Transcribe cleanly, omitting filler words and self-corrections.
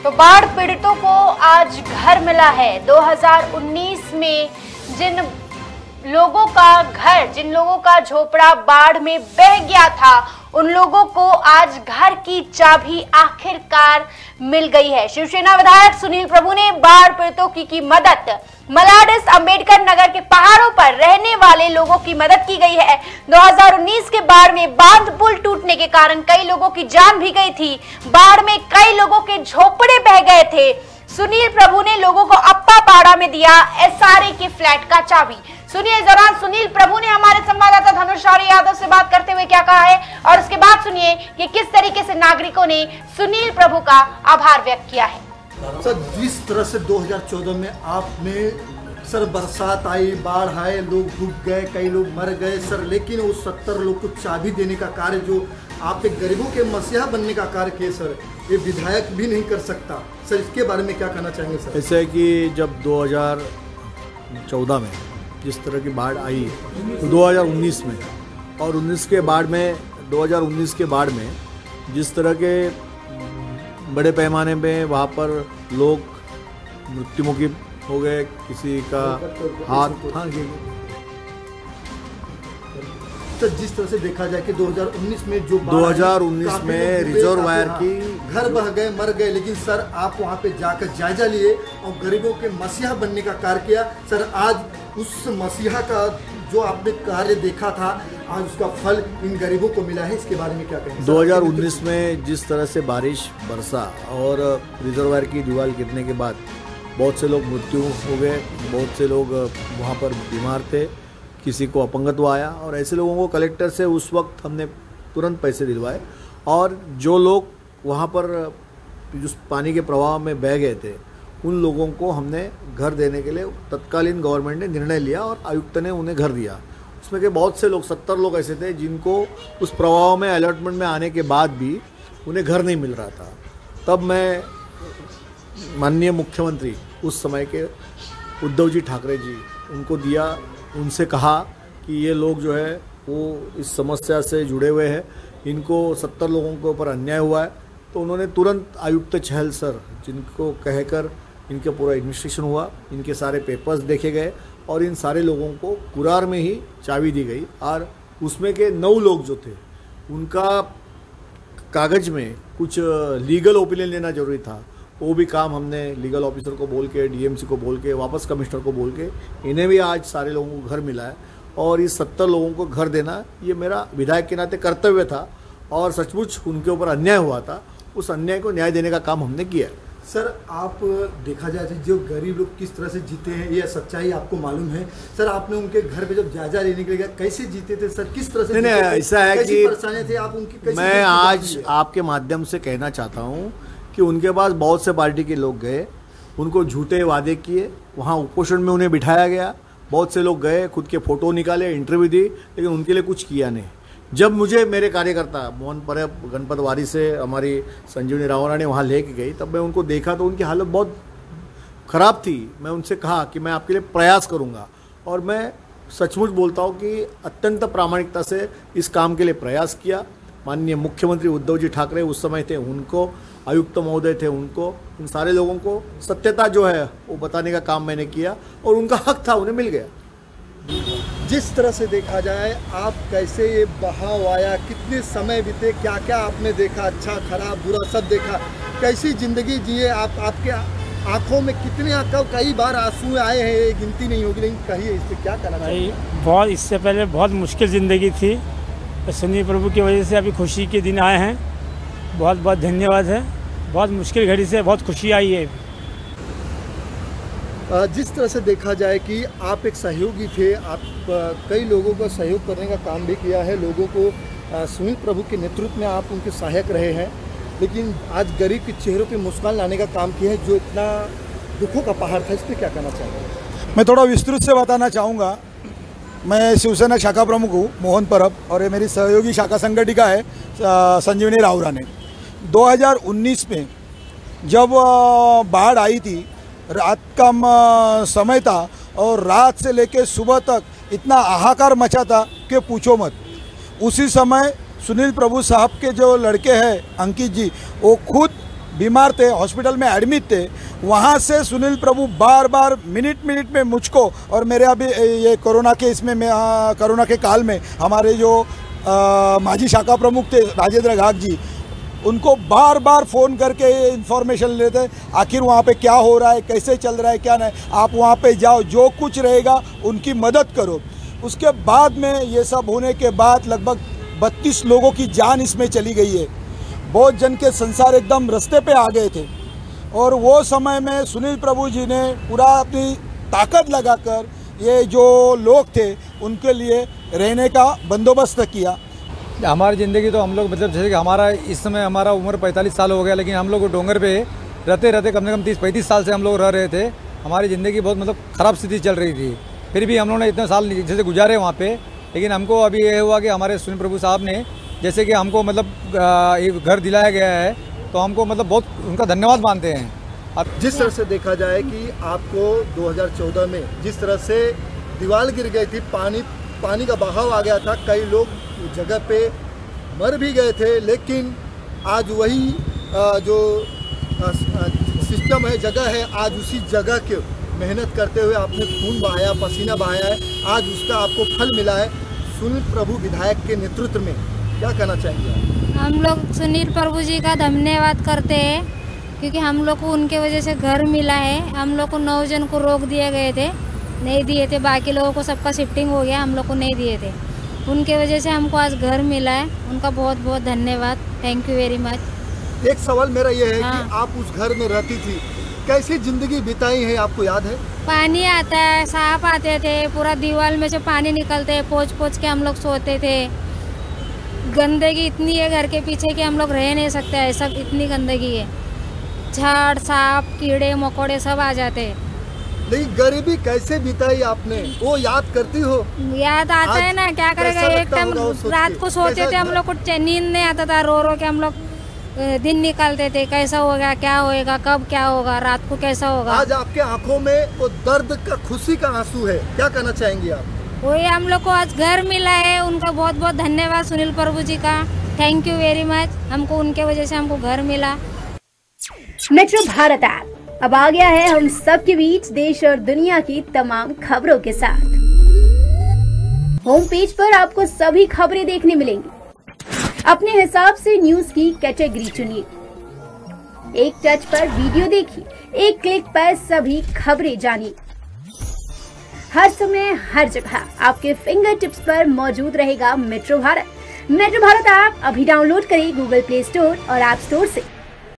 तो बाढ़ पीड़ितों को आज घर मिला है। 2019 में जिन लोगों का झोपड़ा बाढ़ में बह गया था, उन लोगों को आज घर की चाबी आखिरकार मिल गई है। शिवसेना विधायक सुनील प्रभु ने बाढ़ पीड़ितों की मदद। मलाड स्थित अंबेडकर नगर के पहाड़ों पर रहने वाले लोगों की मदद की गई है। 2019 के बाढ़ में बांध पुल टूटने के कारण कई लोगों की जान भी गई थी। बाढ़ में कई लोगों के झोपड़े बह गए थे। सुनील प्रभु ने लोगों को अप्पा पाड़ा में दिया एसआरए के फ्लैट का चाबी। सुनिए, इस दौरान सुनील प्रभु ने हमारे संवाददाता धनुष यादव से बात करते हुए क्या कहा है, और उसके बाद सुनिए कि किस तरीके से नागरिकों ने सुनील प्रभु का आभार व्यक्त किया है। सर, जिस तरह से 2014 में आपने सर बरसात आई, बाढ़ आए, लोग डूब गए, कई लोग मर गए सर, लेकिन उस 70 लोग को चाबी देने का कार्य जो आपके गरीबों के मसीहा बनने का कार्य किए सर, ये विधायक भी नहीं कर सकता सर। इसके बारे में क्या कहना चाहेंगे सर? ऐसा है कि जब 2014 में जिस तरह की बाढ़ आई, तो 2019 में और 2019 के बाढ़ में जिस तरह के बड़े पैमाने पे वहाँ पर लोग मृत्युमुखी हो गए, किसी का हाथ तो जिस तरह से देखा जाए कि 2019 में जो 2019 में रिजर्वायर की घर बह गए, मर गए, लेकिन सर आप वहाँ पे जाकर जायजा लिए और गरीबों के मसीहा बनने का कार्य किया सर। आज उस मसीहा का जो आपने कार्य देखा था, आज उसका फल इन गरीबों को मिला है। इसके बारे में क्या कहेंगे? 2019 में जिस तरह से बारिश बरसा और रिजर्वायर की दीवार गिरने के बाद बहुत से लोग मृत्यु हो गए, बहुत से लोग वहाँ पर बीमार थे, किसी को अपंगत्व आया, और ऐसे लोगों को कलेक्टर से उस वक्त हमने तुरंत पैसे दिलवाए। और जो लोग वहाँ पर जिस पानी के प्रवाह में बह गए थे, उन लोगों को हमने घर देने के लिए तत्कालीन गवर्नमेंट ने निर्णय लिया और आयुक्त ने उन्हें घर दिया। उसमें के बहुत से लोग 70 लोग ऐसे थे जिनको उस प्रवाह में अलॉटमेंट में आने के बाद भी उन्हें घर नहीं मिल रहा था। तब मैं माननीय मुख्यमंत्री उस समय के उद्धव जी ठाकरे जी उनको दिया, उनसे कहा कि ये लोग जो है वो इस समस्या से जुड़े हुए हैं, इनको 70 लोगों के ऊपर अन्याय हुआ है। तो उन्होंने तुरंत आयुक्त चहल सर जिनको कहकर इनका पूरा इन्वेस्टिगेशन हुआ, इनके सारे पेपर्स देखे गए और इन सारे लोगों को कुरार में ही चाबी दी गई। और उसमें के 9 लोग जो थे उनका कागज़ में कुछ लीगल ओपिनियन लेना जरूरी था, वो भी काम हमने लीगल ऑफिसर को बोल के, डीएमसी को बोल के, वापस कमिश्नर को बोल के, इन्हें भी आज सारे लोगों को घर मिला है। और इस 70 लोगों को घर देना ये मेरा विधायक के नाते कर्तव्य था, और सचमुच उनके ऊपर अन्याय हुआ था, उस अन्याय को न्याय देने का काम हमने किया। सर, आप देखा जाए जो गरीब लोग किस तरह से जीते हैं, ये सच्चाई आपको मालूम है सर। आपने उनके घर पे जब जायजा लेने के लिए गया, कैसे जीते थे सर, किस तरह से? नहीं, ऐसा है कि परेशानी थी आप उनकी। मैं आज आपके माध्यम से कहना चाहता हूँ कि उनके पास बहुत से पार्टी के लोग गए, उनको झूठे वादे किए, वहाँ उपोषण में उन्हें बिठाया गया। बहुत से लोग गए, खुद के फ़ोटो निकाले, इंटरव्यू दी, लेकिन उनके लिए कुछ किया नहीं। जब मुझे मेरे कार्यकर्ता मोहन परब, गणपत वारी से हमारी संजीवनी रावराणी वहाँ लेके गई, तब मैं उनको देखा तो उनकी हालत बहुत ख़राब थी। मैं उनसे कहा कि मैं आपके लिए प्रयास करूँगा, और मैं सचमुच बोलता हूँ कि अत्यंत प्रामाणिकता से इस काम के लिए प्रयास किया। माननीय मुख्यमंत्री उद्धव जी ठाकरे उस समय थे, उनको आयुक्त महोदय थे, उनको, इन सारे लोगों को सत्यता जो है वो बताने का काम मैंने किया, और उनका हक था, उन्हें मिल गया। जिस तरह से देखा जाए, आप कैसे ये बहाव आया, कितने समय बीते, क्या क्या आपने देखा, अच्छा खराब बुरा सब देखा, कैसी ज़िंदगी जिए आप, आपके आंखों में कितने कई बार आंसू आए हैं, गिनती नहीं होगी, लेकिन कहिए इस पर क्या कहना चाहिए? बहुत, इससे पहले बहुत मुश्किल ज़िंदगी थी, सुनील प्रभु की वजह से अभी खुशी के दिन आए हैं। बहुत बहुत धन्यवाद है। बहुत मुश्किल घड़ी से बहुत खुशी आई है। जिस तरह से देखा जाए कि आप एक सहयोगी थे, आप कई लोगों का सहयोग करने का काम भी किया है, लोगों को सुनील प्रभु के नेतृत्व में आप उनके सहायक रहे हैं, लेकिन आज गरीब के चेहरों पे मुस्कान लाने का काम किया है, जो इतना दुखों का पहाड़ था। इस पर क्या कहना चाहेंगे? मैं थोड़ा विस्तृत से बताना चाहूँगा। मैं शिवसेना शाखा प्रमुख हूँ मोहन परब, और ये मेरी सहयोगी शाखा संगठिका है संजीवनी रावराणी। 2019 में जब बाढ़ आई थी, रात का समय था, और रात से लेकर सुबह तक इतना हाहाकार मचा था कि पूछो मत। उसी समय सुनील प्रभु साहब के जो लड़के हैं अंकित जी, वो खुद बीमार थे, हॉस्पिटल में एडमिट थे, वहाँ से सुनील प्रभु बार बार मिनट मिनट में मुझको और मेरे अभी ये कोरोना के इसमें कोरोना के काल में हमारे जो माजी शाखा प्रमुख थे राजेंद्र घाघ जी, उनको बार बार फ़ोन करके इन्फॉर्मेशन लेते आखिर वहाँ पे क्या हो रहा है, कैसे चल रहा है, क्या नहीं, आप वहाँ पे जाओ, जो कुछ रहेगा उनकी मदद करो। उसके बाद में ये सब होने के बाद लगभग 32 लोगों की जान इसमें चली गई है। बहुत जन के संसार एकदम रास्ते पे आ गए थे और वो समय में सुनील प्रभु जी ने पूरा अपनी ताकत लगाकर ये जो लोग थे उनके लिए रहने का बंदोबस्त किया। हमारी ज़िंदगी तो हम लोग मतलब जैसे कि हमारा इस समय हमारा उम्र 45 साल हो गया, लेकिन हम लोग डोंगर पे रहते रहते कम से कम 30-35 साल से हम लोग रह रहे थे। हमारी ज़िंदगी बहुत मतलब ख़राब स्थिति चल रही थी, फिर भी हम लोगों ने इतने साल जैसे गुजारे वहाँ पे। लेकिन हमको अभी ये हुआ कि हमारे सुनील प्रभु साहब ने जैसे कि हमको मतलब घर दिलाया गया है, तो हमको मतलब बहुत उनका धन्यवाद मानते हैं। अब जिस तरह से देखा जाए कि आपको 2014 में जिस तरह से दीवार गिर गई थी, पानी का बहाव आ गया था, कई लोग जगह पे मर भी गए थे, लेकिन आज वही जो सिस्टम है, जगह है, आज उसी जगह के मेहनत करते हुए आपने खून बहाया, पसीना बहाया है, आज उसका आपको फल मिला है सुनील प्रभु विधायक के नेतृत्व में। क्या कहना चाहेंगे आप? हम लोग सुनील प्रभु जी का धन्यवाद करते हैं, क्योंकि हम लोग को उनके वजह से घर मिला है। हम लोग को 9 जन को रोक दिए गए थे, नहीं दिए थे, बाकी लोगों को सबका शिफ्टिंग हो गया, हम लोग को नहीं दिए थे। उनके वजह से हमको आज घर मिला है, उनका बहुत बहुत धन्यवाद, थैंक यू वेरी मच। एक सवाल मेरा ये है कि आप उस घर में रहती थी, कैसी जिंदगी बिताई है, आपको याद है? पानी आता है, सांप आते थे, पूरा दीवार में से पानी निकलते, पोंछ पोंछ के हम लोग सोते थे। गंदगी इतनी है घर के पीछे कि हम लोग रह नहीं सकते, ऐसा इतनी गंदगी है, झाड़ सांप कीड़े मकोड़े सब आ जाते हैं। लेकिन गरीबी कैसे बिताई आपने, वो याद करती हो? याद आता है ना, क्या करेगा। एक टाइम रात को सोते थे हम लोग को, नींद नहीं आता था, रो रो के हम लोग दिन निकालते थे, कैसा होगा, क्या होएगा, कब क्या होगा, रात को कैसा होगा। आज आपके आंखों में वो दर्द का, खुशी का आंसू है, क्या कहना चाहेंगे आप? वही हम लोग को आज घर मिला है, उनका बहुत बहुत धन्यवाद सुनील प्रभु जी का, थैंक यू वेरी मच। हमको उनके वजह से हमको घर मिला। मेट्रो भारत ऐप अब आ गया है हम सब के बीच देश और दुनिया की तमाम खबरों के साथ। होम पेज पर आपको सभी खबरें देखने मिलेंगी। अपने हिसाब से न्यूज की कैटेगरी चुनिए, एक टच पर वीडियो देखिए, एक क्लिक पर सभी खबरें जानिए। हर समय हर जगह आपके फिंगर टिप्स पर मौजूद रहेगा metro Bharat. Metro Bharat app अभी डाउनलोड करें गूगल प्ले स्टोर और ऐप स्टोर से।